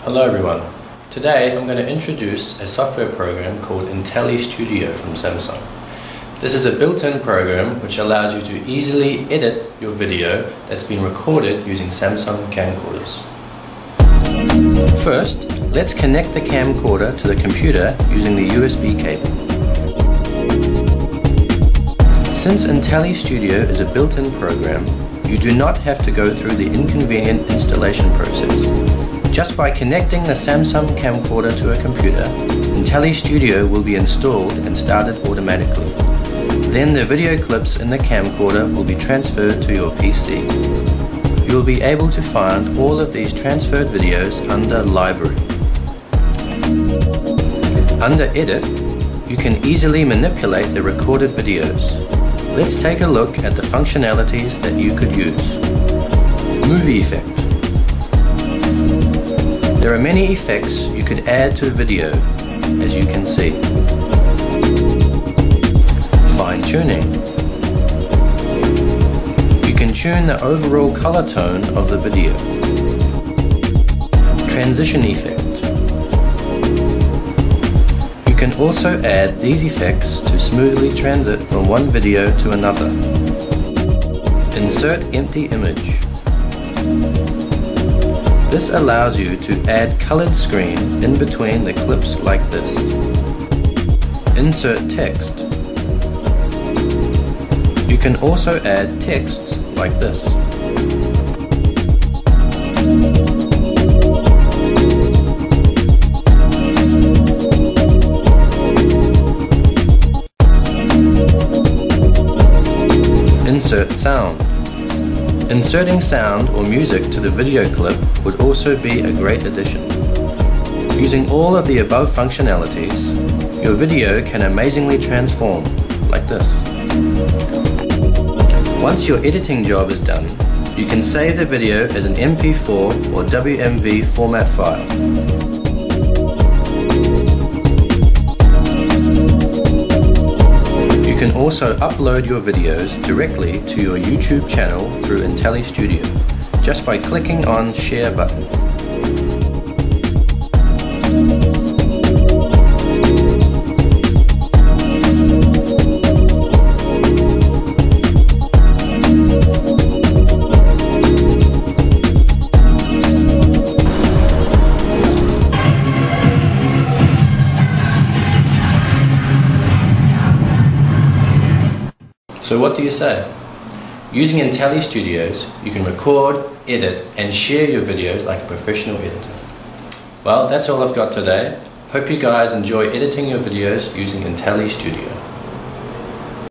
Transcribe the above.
Hello everyone. Today I'm going to introduce a software program called Intelli-Studio from Samsung. This is a built-in program which allows you to easily edit your video that's been recorded using Samsung camcorders. First, let's connect the camcorder to the computer using the USB cable. Since Intelli-Studio is a built-in program, you do not have to go through the inconvenient installation process. Just by connecting the Samsung camcorder to a computer, Intelli-Studio will be installed and started automatically. Then the video clips in the camcorder will be transferred to your PC. You will be able to find all of these transferred videos under Library. Under Edit, you can easily manipulate the recorded videos. Let's take a look at the functionalities that you could use. Movie effect. There are many effects you could add to a video, as you can see. Fine tuning. You can tune the overall color tone of the video. Transition effect. You can also add these effects to smoothly transit from one video to another. Insert empty image. This allows you to add colored screen in between the clips like this. Insert text. You can also add text like this. Insert sound. Inserting sound or music to the video clip would also be a great addition. Using all of the above functionalities, your video can amazingly transform, like this. Once your editing job is done, you can save the video as an MP4 or WMV format file. You can also upload your videos directly to your YouTube channel through Intelli-Studio, just by clicking on Share button. So what do you say? Using Intelli-Studios, you can record, edit, and share your videos like a professional editor. Well, that's all I've got today. Hope you guys enjoy editing your videos using Intelli-Studio.